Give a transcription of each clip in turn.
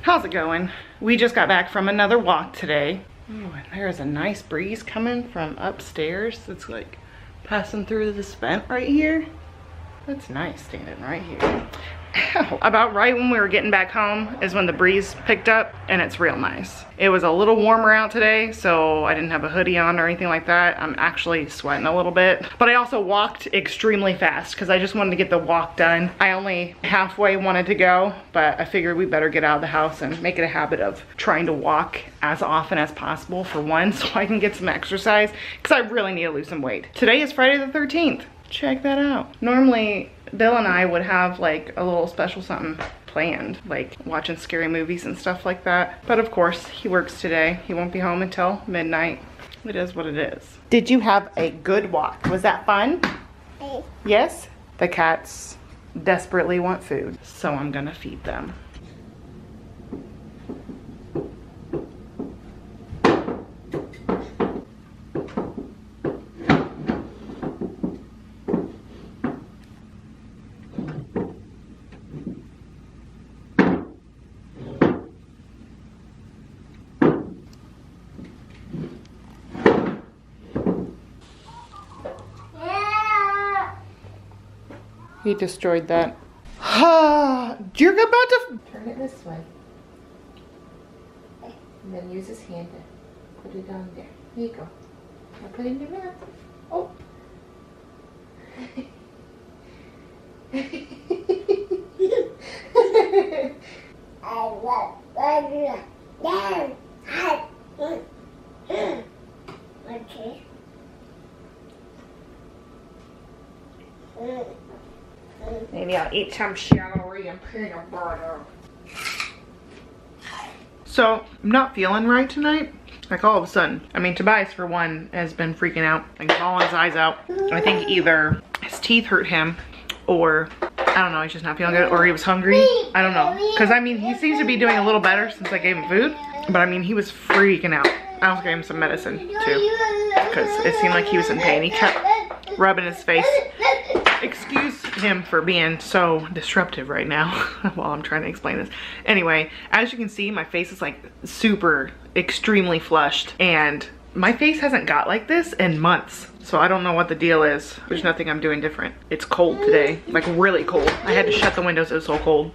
How's it going? We just got back from another walk today. Ooh, and there's a nice breeze coming from upstairs. It's like passing through this vent right here. That's nice standing right here. Ow. About right when we were getting back home is when the breeze picked up, and it's real nice. It was a little warmer out today, so I didn't have a hoodie on or anything like that. I'm actually sweating a little bit, but I also walked extremely fast because I just wanted to get the walk done. I only halfway wanted to go, but I figured we better get out of the house and make it a habit of trying to walk as often as possible for one, so I can get some exercise because I really need to lose some weight. Today is Friday the 13th. Check that out. Normally, Bill and I would have like a little special something planned, like watching scary movies and stuff like that. But of course, he works today. He won't be home until midnight. It is what it is. Did you have a good walk? Was that fun? Yes? The cats desperately want food, so I'm gonna feed them. He destroyed that. You're about to turn it this way. And then use his hand to put it on there. Here you go. Now put it in your mouth. Oh. Okay. Maybe I'll eat some celery and peanut butter. So, I'm not feeling right tonight. Like all of a sudden. I mean, Tobias, for one, has been freaking out and bawling his eyes out. I think either his teeth hurt him or, I don't know, he's just not feeling good, or he was hungry. I don't know. Because, I mean, he seems to be doing a little better since I gave him food. But, I mean, he was freaking out. I also gave him some medicine, too. Because it seemed like he was in pain. He kept rubbing his face. Excuse him for being so disruptive right now while I'm trying to explain this. Anyway, as you can see, my face is like super extremely flushed, and my face hasn't got like this in months. So I don't know what the deal is. There's nothing I'm doing different. It's cold today, like really cold. I had to shut the windows, it was so cold.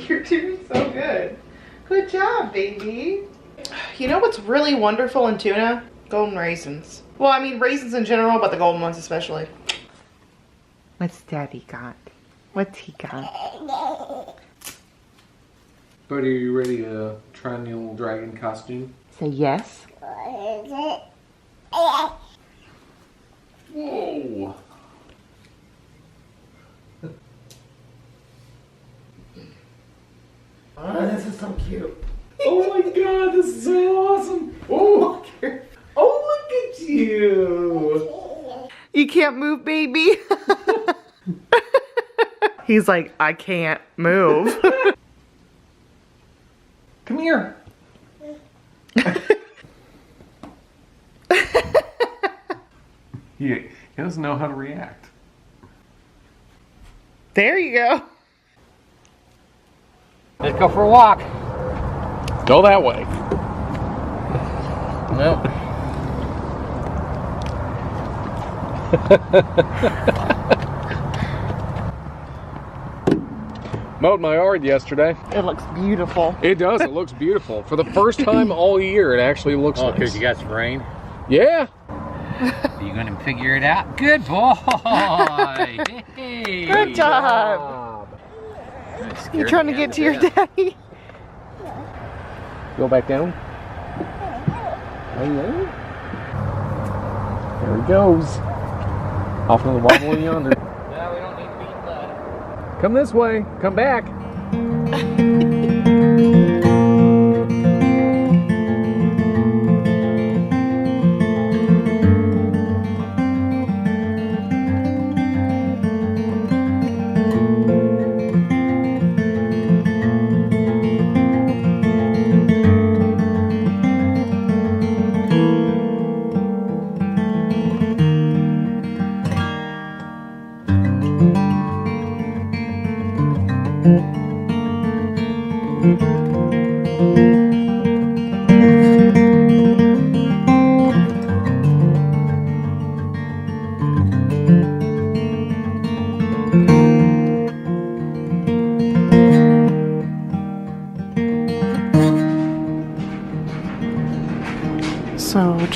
You're doing so good. Good job, baby. You know what's really wonderful in tuna? Golden raisins. Well, I mean raisins in general, but the golden ones especially. What's Daddy got? What's he got? Buddy, are you ready to try on the little dragon costume? Say yes. Whoa! Oh, this is so cute. Oh my god, this is so awesome! Oh, look at you! You can't move, baby. He's like, I can't move. Come here. He doesn't know how to react. There you go. Let's go for a walk. Go that way. No. Mowed my yard yesterday. It looks beautiful. It does. It looks beautiful. For the first time all year, it actually looks nice. Because you got some rain? Yeah. Are you going to figure it out? Good boy. Hey. Good job. You're trying to get to your daddy. Go back down. There he goes. Off on the wobbly yonder. No, we don't need to beat that. Come this way. Come back.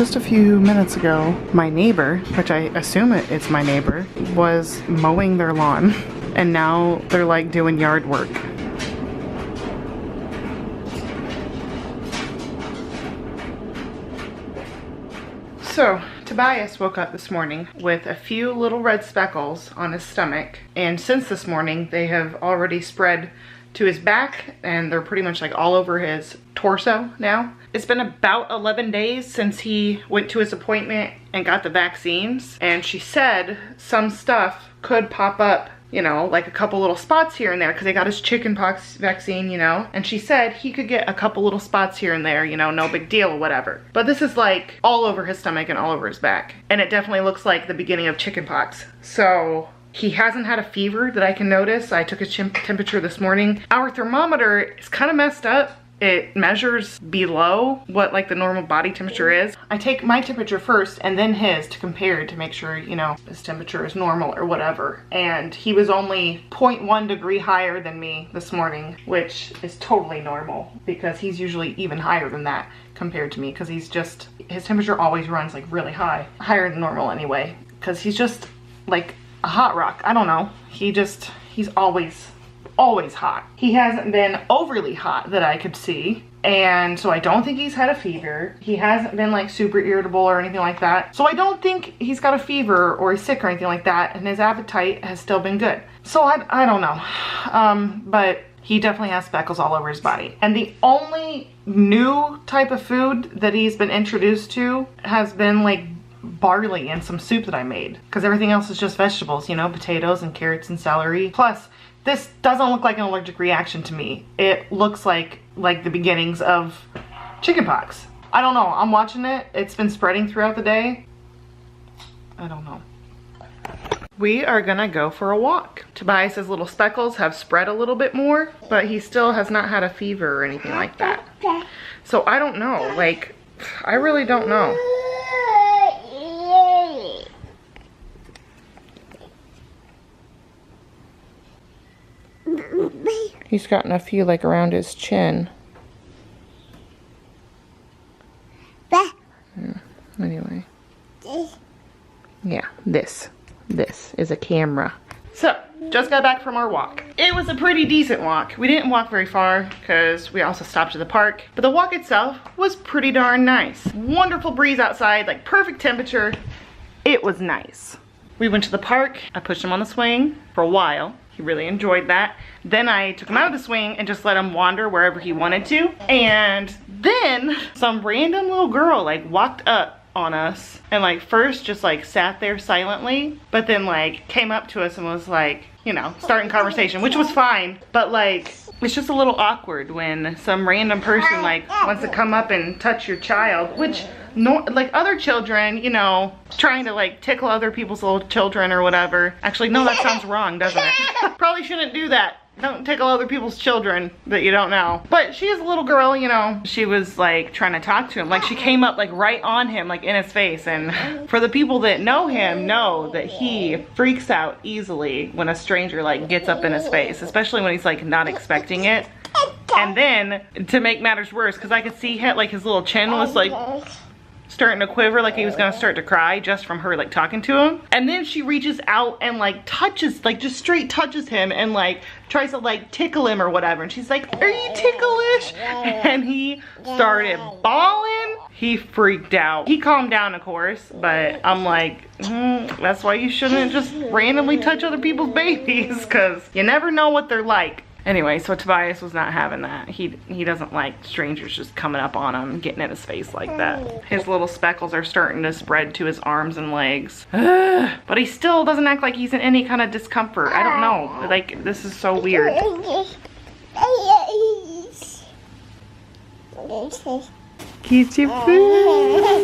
just a few minutes ago, my neighbor, which I assume it's my neighbor, was mowing their lawn. And now they're like doing yard work. So, Tobias woke up this morning with a few little red speckles on his stomach, and since this morning they have already spread to his back and they're pretty much like all over his torso now. It's been about 11 days since he went to his appointment and got the vaccines, and she said some stuff could pop up, you know, like a couple little spots here and there because he got his chickenpox vaccine, you know, and she said he could get a couple little spots here and there, you know, no big deal or whatever. But this is like all over his stomach and all over his back, and it definitely looks like the beginning of chickenpox. So he hasn't had a fever that I can notice. I took his temperature this morning. Our thermometer is kind of messed up. It measures below what like the normal body temperature is. I take my temperature first and then his to compare to make sure, you know, his temperature is normal or whatever. And he was only 0.1 degree higher than me this morning, which is totally normal because he's usually even higher than that compared to me, because his temperature always runs like really high, higher than normal anyway, because he's just like a hot rock. I don't know. He's always hot. He hasn't been overly hot that I could see, and so I don't think he's had a fever. He hasn't been like super irritable or anything like that, so I don't think he's got a fever or he's sick or anything like that, and his appetite has still been good. So I don't know, but he definitely has speckles all over his body. And the only new type of food that he's been introduced to has been like barley and some soup that I made, because everything else is just vegetables, you know, potatoes and carrots and celery. Plus, this doesn't look like an allergic reaction to me. It looks like the beginnings of chickenpox. I don't know. I'm watching it. It's been spreading throughout the day. I don't know. We are gonna go for a walk. Tobias's little speckles have spread a little bit more, but he still has not had a fever or anything like that. So I don't know. Like, I really don't know. He's gotten a few like around his chin. Anyway. Yeah, this is a camera. So, just got back from our walk. It was a pretty decent walk. We didn't walk very far because we also stopped at the park, but the walk itself was pretty darn nice. Wonderful breeze outside, like perfect temperature. It was nice. We went to the park. I pushed him on the swing for a while. He really enjoyed that. Then I took him out of the swing and just let him wander wherever he wanted to. And then some random little girl like walked up on us and like first just like sat there silently, but then like came up to us and was like, you know, starting conversation, which was fine. But like, it's just a little awkward when some random person like wants to come up and touch your child, which no, like other children, you know, trying to like tickle other people's little children or whatever. Actually, no, that sounds wrong, doesn't it? Probably shouldn't do that. Don't tickle other people's children that you don't know. But she is a little girl, you know. She was like trying to talk to him. Like she came up like right on him, like in his face. And for the people that know him know that he freaks out easily when a stranger like gets up in his face, especially when he's like not expecting it. And then to make matters worse, because I could see him, like his little chin was like starting to quiver, like he was gonna start to cry just from her like talking to him. And then she reaches out and like touches, like just straight touches him and like tries to like tickle him or whatever. And she's like, are you ticklish? And he started bawling. He freaked out. He calmed down, of course, but I'm like, that's why you shouldn't just randomly touch other people's babies, because you never know what they're like. Anyway, so Tobias was not having that. He doesn't like strangers just coming up on him, getting in his face like that. His little speckles are starting to spread to his arms and legs. But he still doesn't act like he's in any kind of discomfort. I don't know. Like, this is so weird. Get your food.